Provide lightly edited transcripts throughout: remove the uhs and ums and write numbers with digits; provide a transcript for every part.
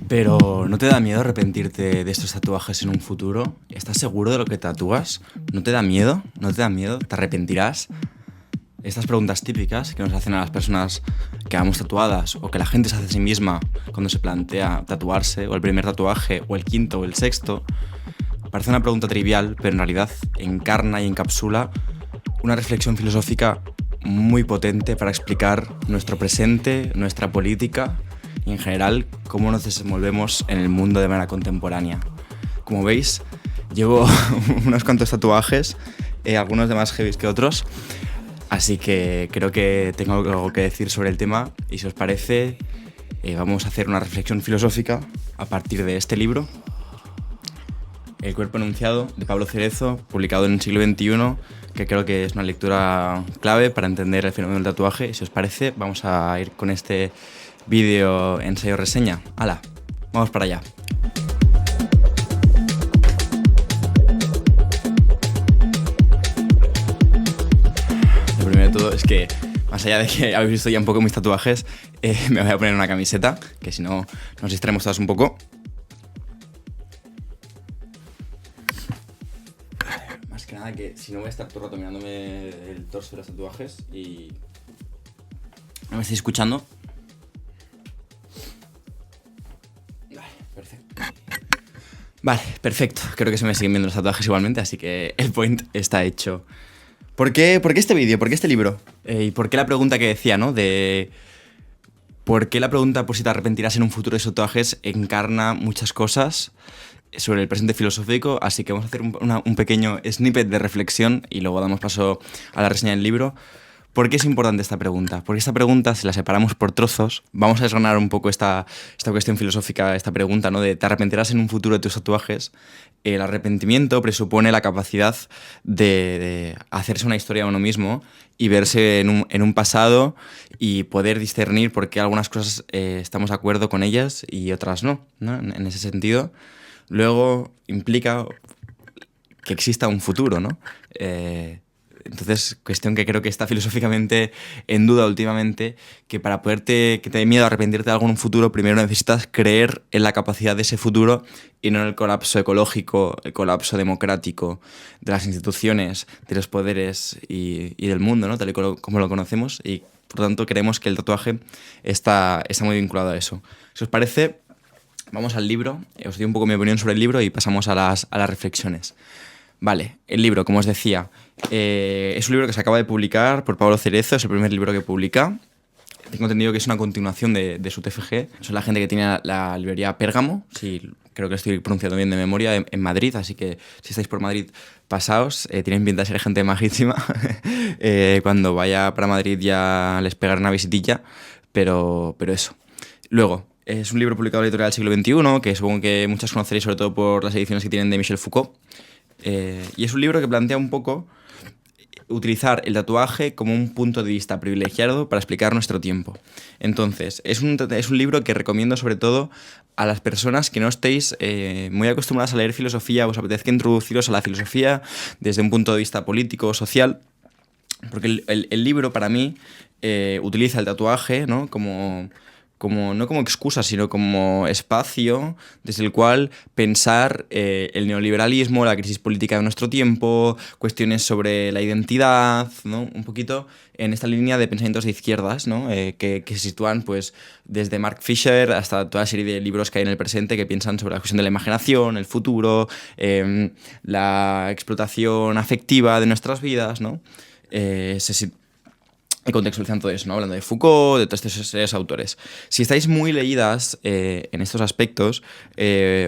Pero ¿no te da miedo arrepentirte de estos tatuajes en un futuro? ¿Estás seguro de lo que tatúas? ¿No te da miedo? ¿No te da miedo? ¿Te arrepentirás? Estas preguntas típicas que nos hacen a las personas que vamos tatuadas o que la gente se hace a sí misma cuando se plantea tatuarse, o el primer tatuaje, o el quinto, o el sexto, parece una pregunta trivial, pero en realidad encarna y encapsula una reflexión filosófica muy potente para explicar nuestro presente, nuestra política y en general cómo nos desenvolvemos en el mundo de manera contemporánea. Como veis, llevo unos cuantos tatuajes, algunos de más heavy que otros, así que creo que tengo algo que decir sobre el tema y si os parece vamos a hacer una reflexión filosófica a partir de este libro, El cuerpo enunciado, de Pablo Cerezo, publicado en el siglo XXI, que creo que es una lectura clave para entender el fenómeno del tatuaje. Y si os parece, vamos a ir con este vídeo ensayo reseña. ¡Hala! Vamos para allá. Lo primero de todo es que, más allá de que habéis visto ya un poco mis tatuajes, me voy a poner una camiseta, que si no nos distraemos todas un poco. Más que nada que si no voy a estar todo el rato mirándome el torso de los tatuajes y... ¿No me estáis escuchando? Vale, perfecto. Creo que se me siguen viendo los tatuajes igualmente, así que el point está hecho. ¿Por qué este vídeo? ¿Por qué este libro? ¿Y por qué la pregunta que decía, no? ¿Por qué la pregunta por si te arrepentirás en un futuro de esos tatuajes encarna muchas cosas sobre el presente filosófico? Así que vamos a hacer un pequeño snippet de reflexión y luego damos paso a la reseña del libro. ¿Por qué es importante esta pregunta? Porque esta pregunta, si la separamos por trozos, vamos a desgranar un poco esta cuestión filosófica, esta pregunta, ¿no? De ¿te arrepentirás en un futuro de tus tatuajes? El arrepentimiento presupone la capacidad de hacerse una historia de uno mismo y verse en un pasado y poder discernir por qué algunas cosas estamos de acuerdo con ellas y otras no, ¿no? En ese sentido. Luego implica que exista un futuro, ¿no? Entonces, cuestión que creo que está filosóficamente en duda últimamente, que para que te dé miedo a arrepentirte de algo en un futuro, primero necesitas creer en la capacidad de ese futuro y no en el colapso ecológico, el colapso democrático de las instituciones, de los poderes y del mundo, ¿no? Tal y como lo conocemos, y por lo tanto creemos que el tatuaje está muy vinculado a eso. Si os parece, vamos al libro, os doy un poco mi opinión sobre el libro y pasamos a las reflexiones. Vale, el libro, como os decía, es un libro que se acaba de publicar por Pablo Cerezo, es el primer libro que publica. Tengo entendido que es una continuación de su TFG. Son la gente que tiene la librería Pérgamo, sí, creo que estoy pronunciando bien de memoria, en Madrid, así que si estáis por Madrid, pasaos, tienen pinta de ser gente majísima. Cuando vaya para Madrid ya les pegaré una visitilla, pero eso. Luego, es un libro publicado en la editorial del siglo XXI, que supongo que muchos conoceréis sobre todo por las ediciones que tienen de Michel Foucault. Y es un libro que plantea un poco utilizar el tatuaje como un punto de vista privilegiado para explicar nuestro tiempo. Entonces, es un libro que recomiendo sobre todo a las personas que no estéis muy acostumbradas a leer filosofía o os apetezca introduciros a la filosofía desde un punto de vista político o social, porque el libro para mí utiliza el tatuaje, ¿no? No como excusa, sino como espacio desde el cual pensar el neoliberalismo, la crisis política de nuestro tiempo, cuestiones sobre la identidad, ¿no? Un poquito en esta línea de pensamientos de izquierdas, ¿no? Que se sitúan pues, desde Mark Fisher hasta toda la serie de libros que hay en el presente que piensan sobre la cuestión de la imaginación, el futuro, la explotación afectiva de nuestras vidas, ¿no? Y contextualizando todo eso, ¿no? Hablando de Foucault, de todos estos autores. Si estáis muy leídas en estos aspectos,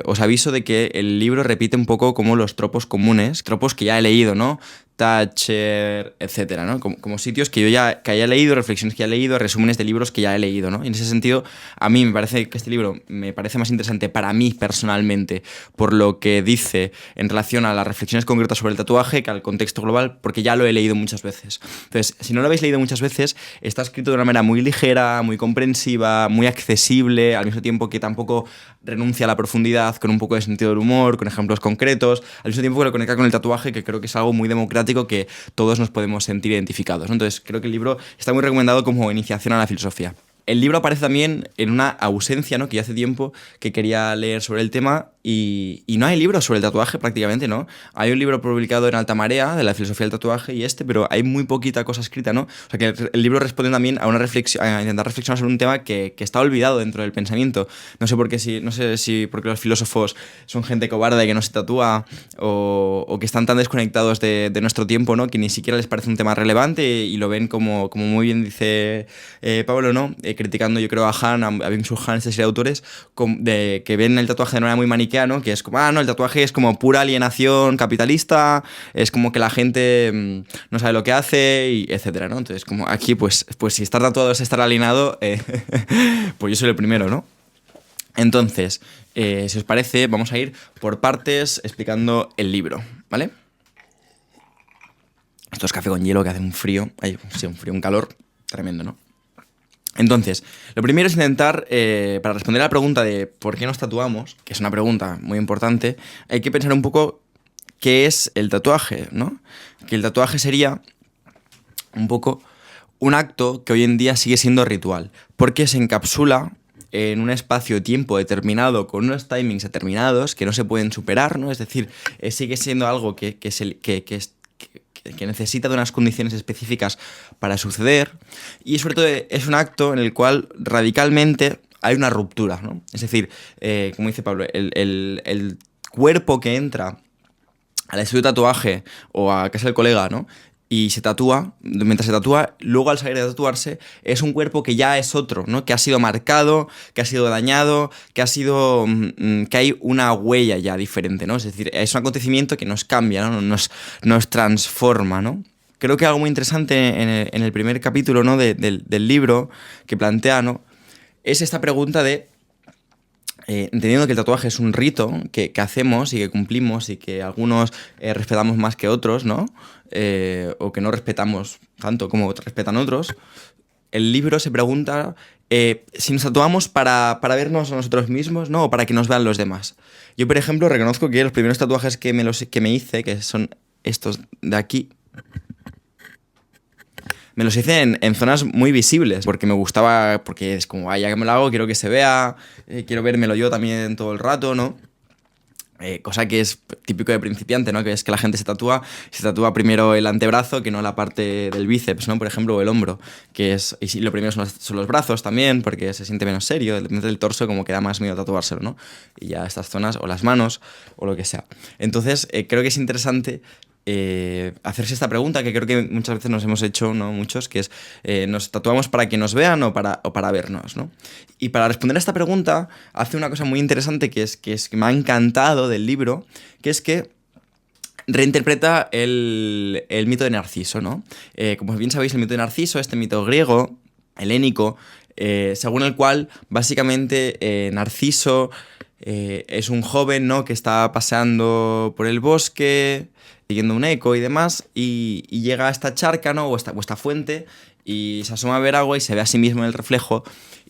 os aviso de que el libro repite un poco como los tropos comunes, tropos que ya he leído, ¿no? Thatcher, etcétera, ¿no? Como sitios que haya leído, reflexiones que ya he leído, resúmenes de libros que ya he leído, ¿no? Y en ese sentido, a mí me parece que este libro me parece más interesante para mí personalmente por lo que dice en relación a las reflexiones concretas sobre el tatuaje que al contexto global, porque ya lo he leído muchas veces. Entonces, si no lo habéis leído muchas veces, está escrito de una manera muy ligera, muy comprensiva, muy accesible, al mismo tiempo que tampoco renuncia a la profundidad, con un poco de sentido del humor, con ejemplos concretos, al mismo tiempo que lo conecta con el tatuaje, que creo que es algo muy democrático que todos nos podemos sentir identificados, ¿no? Entonces creo que el libro está muy recomendado como iniciación a la filosofía. El libro aparece también en una ausencia, ¿no? Que ya hace tiempo que quería leer sobre el tema y no hay libros sobre el tatuaje prácticamente, ¿no? Hay un libro publicado en Alta Marea de la filosofía del tatuaje pero hay muy poquita cosa escrita, ¿no? O sea que el libro responde también a una reflexión, a intentar reflexionar sobre un tema que está olvidado dentro del pensamiento. No sé por qué no sé si porque los filósofos son gente cobarde que no se tatúa o que están tan desconectados de nuestro tiempo, ¿no? Que ni siquiera les parece un tema relevante y lo ven como muy bien dice Pablo, ¿no? Criticando yo creo a Han, a Byung-Chul Han, esta serie de autores, que ven el tatuaje de manera muy maniquea, ¿no? Que es como, no, el tatuaje es como pura alienación capitalista, es como que la gente no sabe lo que hace, y etcétera, ¿no? Entonces, como aquí, pues si estar tatuado es estar alienado, pues yo soy el primero, ¿no? Entonces, si os parece, vamos a ir por partes explicando el libro, ¿vale? Esto es café con hielo que hace un frío, un calor tremendo, ¿no? Entonces, lo primero es intentar, para responder a la pregunta de por qué nos tatuamos, que es una pregunta muy importante, hay que pensar un poco qué es el tatuaje, ¿no? Que el tatuaje sería un poco un acto que hoy en día sigue siendo ritual, porque se encapsula en un espacio-tiempo determinado, con unos timings determinados que no se pueden superar, ¿no? Es decir, sigue siendo algo que necesita de unas condiciones específicas para suceder, y sobre todo es un acto en el cual radicalmente hay una ruptura, ¿no? Es decir, como dice Pablo, el cuerpo que entra al estudio de tatuaje o a casa del colega, ¿no? Y se tatúa, mientras se tatúa, luego al salir de tatuarse, es un cuerpo que ya es otro, ¿no? Que ha sido marcado, que ha sido dañado, que que hay una huella ya diferente, ¿no? Es decir, es un acontecimiento que nos cambia, ¿no? Nos transforma, ¿no? Creo que algo muy interesante en el primer capítulo, ¿no? del libro que plantea, ¿no? Es esta pregunta de entendiendo que el tatuaje es un rito que hacemos y que cumplimos y que algunos respetamos más que otros, ¿no? O que no respetamos tanto como respetan otros, el libro se pregunta si nos tatuamos para vernos a nosotros mismos, ¿no? O para que nos vean los demás. Yo, por ejemplo, reconozco que los primeros tatuajes que me hice, que son estos de aquí, me los hice en zonas muy visibles, porque me gustaba, porque es como, ya que me lo hago, quiero que se vea, quiero vérmelo yo también todo el rato, ¿no? Cosa que es típico de principiante, ¿no? Que es que la gente se tatúa primero el antebrazo que no la parte del bíceps, ¿no? Por ejemplo, o el hombro, y lo primero son los brazos también, porque se siente menos serio, depende del torso como que da más miedo tatuárselo, ¿no? Y ya estas zonas, o las manos, o lo que sea. Entonces, creo que es interesante hacerse esta pregunta que creo que muchas veces nos hemos hecho, ¿no? Muchos, que es, ¿nos tatuamos para que nos vean o para vernos, ¿no? Y para responder a esta pregunta hace una cosa muy interesante que me ha encantado del libro, que es que reinterpreta el mito de Narciso, ¿no? Como bien sabéis, el mito de Narciso, este mito griego, helénico, según el cual básicamente Narciso es un joven, ¿no? Que está paseando por el bosque, siguiendo un eco y demás, y llega a esta charca, ¿no? O esta fuente, y se asoma a ver agua y se ve a sí mismo en el reflejo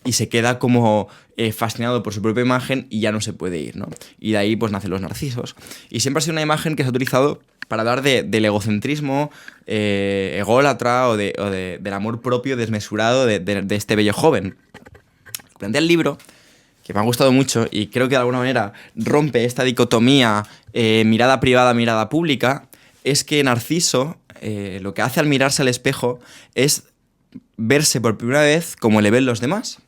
y se queda como fascinado por su propia imagen y ya no se puede ir, ¿no? Y de ahí pues nacen los narcisos. Y siempre ha sido una imagen que se ha utilizado para hablar del egocentrismo ególatra o del amor propio desmesurado de este bello joven. Plantea el libro, que me ha gustado mucho y creo que de alguna manera rompe esta dicotomía mirada privada, mirada pública, es que Narciso lo que hace al mirarse al espejo es verse por primera vez como le ven los demás.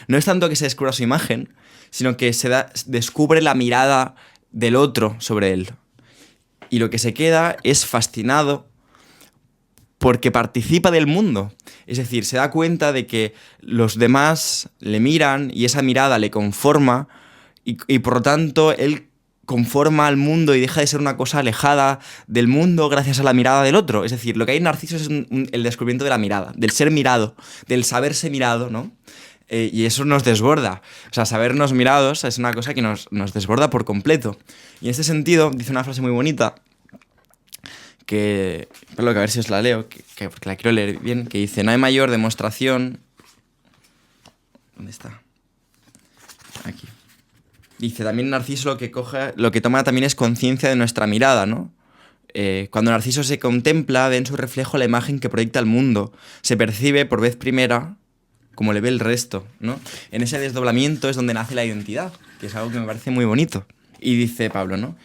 No es tanto que se descubra su imagen, sino que descubre la mirada del otro sobre él. Y lo que se queda es fascinado porque participa del mundo. Es decir, se da cuenta de que los demás le miran y esa mirada le conforma y por lo tanto él conforma al mundo y deja de ser una cosa alejada del mundo gracias a la mirada del otro. Es decir, lo que hay en Narciso es el descubrimiento de la mirada, del ser mirado, del saberse mirado, ¿no? Y eso nos desborda. O sea, sabernos mirados es una cosa que nos desborda por completo. Y en este sentido, dice una frase muy bonita, a ver si os la leo, porque la quiero leer bien, que dice, no hay mayor demostración... ¿Dónde está? Aquí. Dice, también Narciso lo que toma también es conciencia de nuestra mirada, ¿no? Cuando Narciso se contempla, ve en su reflejo la imagen que proyecta el mundo. Se percibe por vez primera como le ve el resto, ¿no? En ese desdoblamiento es donde nace la identidad, que es algo que me parece muy bonito. Y dice Pablo, ¿no?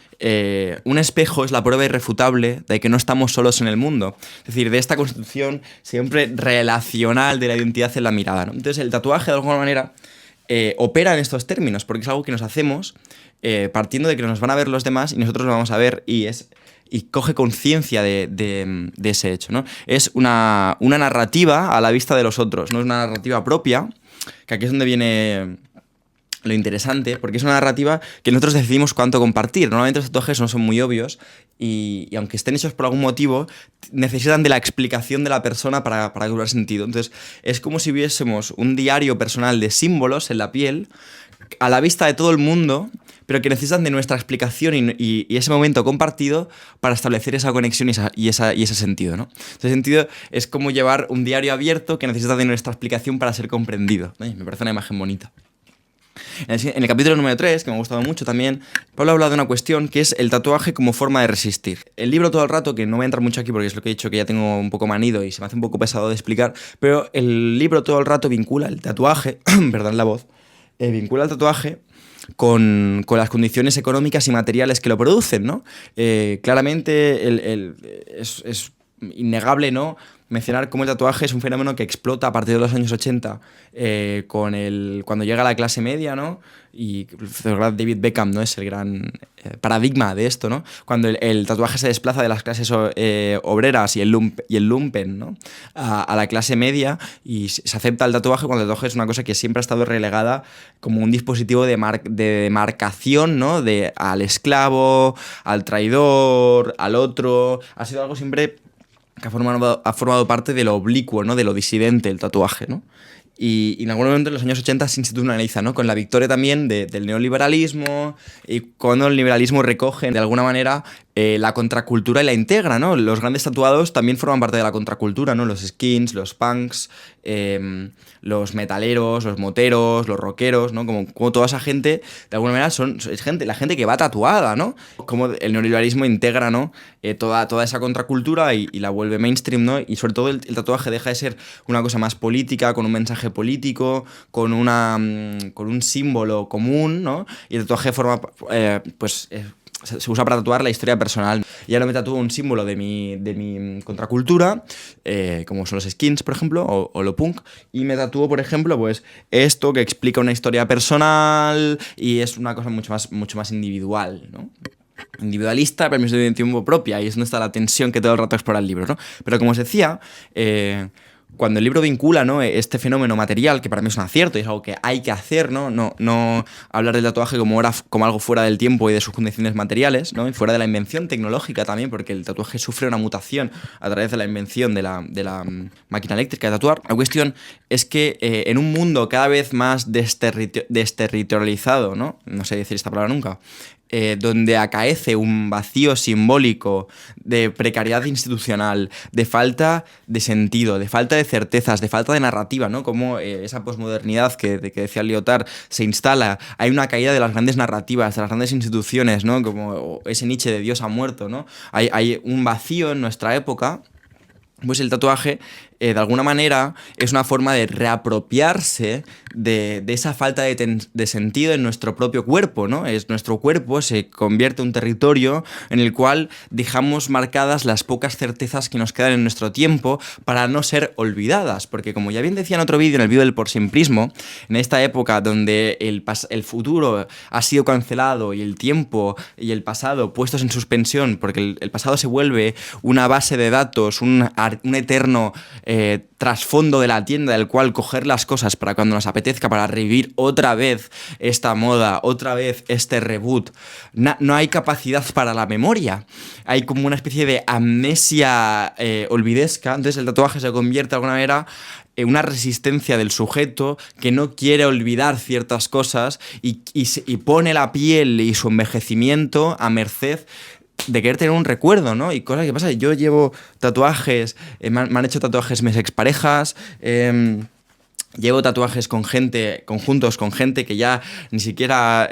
Un espejo es la prueba irrefutable de que no estamos solos en el mundo. Es decir, de esta construcción siempre relacional de la identidad en la mirada, ¿no? Entonces el tatuaje, de alguna manera, opera en estos términos, porque es algo que nos hacemos partiendo de que nos van a ver los demás y nosotros lo vamos a ver, y coge conciencia de ese hecho, ¿no? Es una narrativa a la vista de los otros, no es una narrativa propia, que aquí es donde viene lo interesante, porque es una narrativa que nosotros decidimos cuánto compartir. Normalmente los tatuajes no son muy obvios y aunque estén hechos por algún motivo, necesitan de la explicación de la persona para cobrar sentido. Entonces, es como si viésemos un diario personal de símbolos en la piel, a la vista de todo el mundo, pero que necesitan de nuestra explicación y ese momento compartido para establecer esa conexión y ese sentido, ¿no? Ese sentido es como llevar un diario abierto que necesita de nuestra explicación para ser comprendido, ¿no? Y me parece una imagen bonita. En el capítulo número 3, que me ha gustado mucho también, Pablo habla de una cuestión que es el tatuaje como forma de resistir. El libro todo el rato, que no voy a entrar mucho aquí porque es lo que he dicho, que ya tengo un poco manido y se me hace un poco pesado de explicar, pero el libro todo el rato vincula el tatuaje, perdón la voz, vincula el tatuaje con las condiciones económicas y materiales que lo producen, ¿no? Claramente es innegable, ¿no?, mencionar cómo el tatuaje es un fenómeno que explota a partir de los años 80 cuando llega la clase media, ¿no? Y David Beckham, ¿no?, es el gran paradigma de esto, ¿no? Cuando el tatuaje se desplaza de las clases obreras y el lumpen, ¿no?, a la clase media, y se acepta el tatuaje cuando el tatuaje es una cosa que siempre ha estado relegada como un dispositivo de demarcación, ¿no?, al esclavo, al traidor, al otro. Ha sido algo siempre que ha formado parte de lo oblicuo, ¿no?, de lo disidente, el tatuaje, ¿no? Y en algún momento en los años 80 se institucionaliza, ¿no?, con la victoria también del neoliberalismo, y cuando el liberalismo recoge de alguna manera la contracultura y la integra, ¿no? Los grandes tatuados también forman parte de la contracultura, ¿no? Los skins, los punks, los metaleros, los moteros, los rockeros, ¿no? Como toda esa gente, de alguna manera es la gente que va tatuada, ¿no? Como el neoliberalismo integra, ¿no?, toda esa contracultura y la vuelve mainstream, ¿no? Y sobre todo el tatuaje deja de ser una cosa más política, con un mensaje político, con un símbolo común, ¿no? Y el tatuaje forma, se usa para tatuar la historia personal. Y ahora me tatúo un símbolo de mi contracultura, como son los skins, por ejemplo, o lo punk, y me tatúo, por ejemplo, pues esto que explica una historia personal y es una cosa mucho más individual, ¿no? Individualista, pero al mismo tiempo propia, y es donde está la tensión que todo el rato explora el libro, ¿no? Pero como os decía, cuando el libro vincula, ¿no?, este fenómeno material, que para mí es un acierto y es algo que hay que hacer, ¿no? No hablar del tatuaje como algo fuera del tiempo y de sus condiciones materiales, ¿no?, y fuera de la invención tecnológica también, porque el tatuaje sufre una mutación a través de la invención de la máquina eléctrica de tatuar. La cuestión es que en un mundo cada vez más desterritorializado, ¿no? No sé decir esta palabra nunca, donde acaece un vacío simbólico de precariedad institucional, de falta de sentido, de falta de certezas, de falta de narrativa, ¿no? Como esa posmodernidad que decía Lyotard se instala, hay una caída de las grandes narrativas, de las grandes instituciones, ¿no? Como ese Nietzsche de Dios ha muerto, ¿no? Hay un vacío en nuestra época. Pues el tatuaje, de alguna manera, es una forma de reapropiarse de esa falta de sentido en nuestro propio cuerpo, ¿no? Nuestro cuerpo se convierte en un territorio en el cual dejamos marcadas las pocas certezas que nos quedan en nuestro tiempo para no ser olvidadas, porque como ya bien decía en otro vídeo, en el vídeo del porsimplismo, en esta época donde el futuro ha sido cancelado y el tiempo y el pasado puestos en suspensión, porque el pasado se vuelve una base de datos, un eterno trasfondo de la tienda del cual coger las cosas para cuando nos apetezca, para revivir otra vez esta moda, otra vez este reboot. No hay capacidad para la memoria. Hay como una especie de amnesia olvidesca. Entonces el tatuaje se convierte de alguna manera en una resistencia del sujeto que no quiere olvidar ciertas cosas y pone la piel y su envejecimiento a merced de querer tener un recuerdo, ¿no? Y cosas que pasa, yo llevo tatuajes, me han hecho tatuajes mis exparejas, llevo tatuajes conjuntos con gente que ya ni siquiera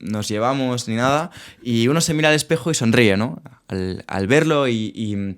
nos llevamos ni nada, y uno se mira al espejo y sonríe, ¿no?, al verlo y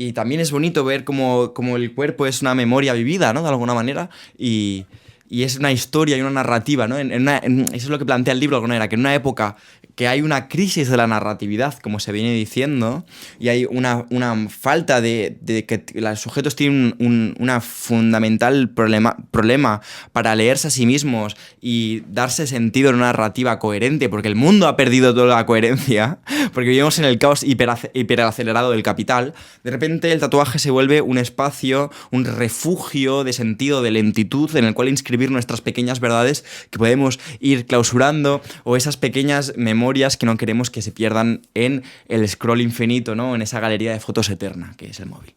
y también es bonito ver cómo el cuerpo es una memoria vivida, ¿no? De alguna manera, y es una historia y una narrativa, ¿no? Eso es lo que plantea el libro de alguna manera, que en una época que hay una crisis de la narratividad, como se viene diciendo, y hay una falta de que los sujetos tienen una fundamental problema para leerse a sí mismos y darse sentido en una narrativa coherente, porque el mundo ha perdido toda la coherencia, porque vivimos en el caos hiperacelerado del capital. De repente el tatuaje se vuelve un espacio, un refugio de sentido, de lentitud, en el cual inscribir nuestras pequeñas verdades que podemos ir clausurando, o esas pequeñas memorias que no queremos que se pierdan en el scroll infinito, ¿no? En esa galería de fotos eterna que es el móvil.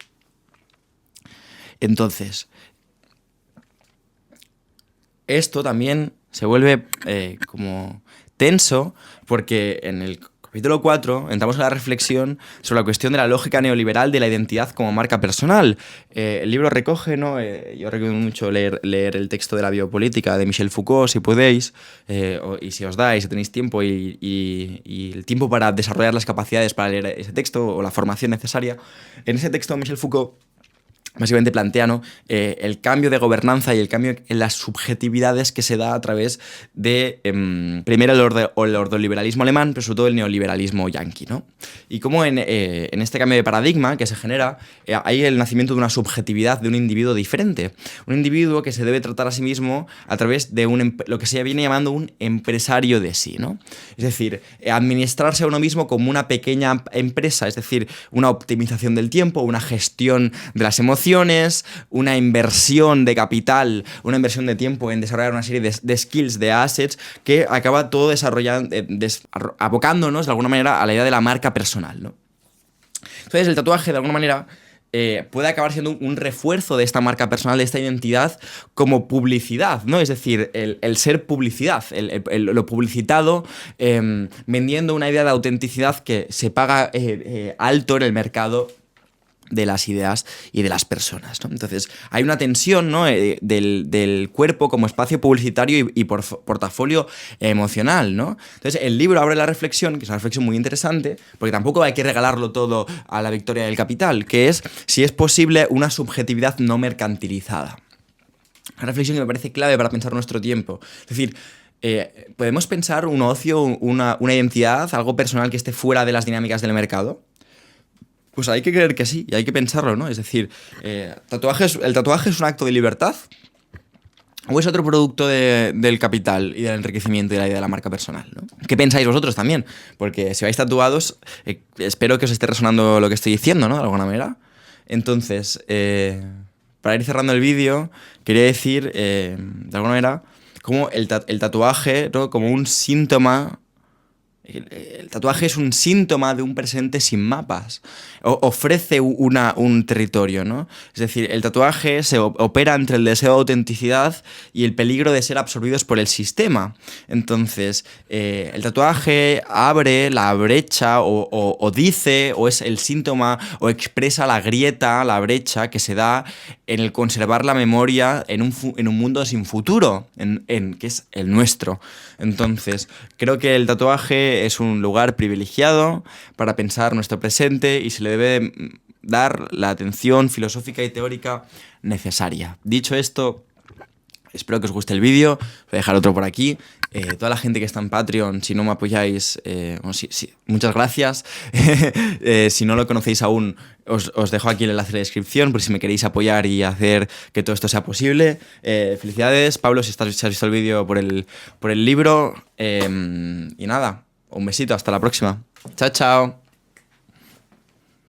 Entonces, esto también se vuelve como tenso, porque en el capítulo 4 entramos en la reflexión sobre la cuestión de la lógica neoliberal de la identidad como marca personal. El libro recoge, ¿no? Yo recomiendo mucho leer el texto de la biopolítica de Michel Foucault, si podéis, y si os dais, si tenéis tiempo y el tiempo para desarrollar las capacidades para leer ese texto o la formación necesaria. En ese texto Michel Foucault básicamente plantea, ¿no? El cambio de gobernanza y el cambio en las subjetividades que se da a través de, primero, el ordoliberalismo alemán, pero sobre todo el neoliberalismo yanqui, ¿no? Y cómo en este cambio de paradigma que se genera, hay el nacimiento de una subjetividad de un individuo diferente. Un individuo que se debe tratar a sí mismo a través de lo que se viene llamando un empresario de sí, ¿no? Es decir, administrarse a uno mismo como una pequeña empresa, es decir, una optimización del tiempo, una gestión de las emociones, una inversión de capital, una inversión de tiempo en desarrollar una serie de skills, de assets, que acaba todo desarrollando, abocándonos de alguna manera a la idea de la marca personal, ¿no? Entonces el tatuaje de alguna manera puede acabar siendo un refuerzo de esta marca personal, de esta identidad como publicidad, ¿no? Es decir, el ser publicidad, lo publicitado, vendiendo una idea de autenticidad que se paga alto en el mercado de las ideas y de las personas, ¿no? Entonces, hay una tensión, ¿no? del cuerpo como espacio publicitario y portafolio emocional, ¿no? Entonces, el libro abre la reflexión, que es una reflexión muy interesante, porque tampoco hay que regalarlo todo a la victoria del capital, que es si es posible una subjetividad no mercantilizada. Una reflexión que me parece clave para pensar nuestro tiempo. Es decir, ¿podemos pensar un ocio, una identidad, algo personal que esté fuera de las dinámicas del mercado? Pues hay que creer que sí, y hay que pensarlo, ¿no? Es decir, ¿el tatuaje es un acto de libertad? ¿O es otro producto del capital y del enriquecimiento y de la idea de la marca personal, ¿no? ¿Qué pensáis vosotros también? Porque si vais tatuados, espero que os esté resonando lo que estoy diciendo, ¿no? De alguna manera. Entonces, para ir cerrando el vídeo, quería decir, de alguna manera, como el tatuaje, ¿no? Como un síntoma. El tatuaje es un síntoma de un presente sin mapas. Ofrece un territorio, ¿no? Es decir, el tatuaje se opera entre el deseo de autenticidad y el peligro de ser absorbidos por el sistema. Entonces, el tatuaje abre la brecha o dice, o es el síntoma, o expresa la grieta, la brecha que se da en el conservar la memoria en un mundo sin futuro, que es el nuestro. Entonces, creo que el tatuaje es un lugar privilegiado para pensar nuestro presente y se le debe dar la atención filosófica y teórica necesaria. Dicho esto, espero que os guste el vídeo. Voy a dejar otro por aquí. Toda la gente que está en Patreon, si no me apoyáis, muchas gracias. Si no lo conocéis aún, os dejo aquí el enlace en la descripción por si me queréis apoyar y hacer que todo esto sea posible. Felicidades, Pablo, si has visto el vídeo por el libro. Y nada, un besito, hasta la próxima. Chao, chao.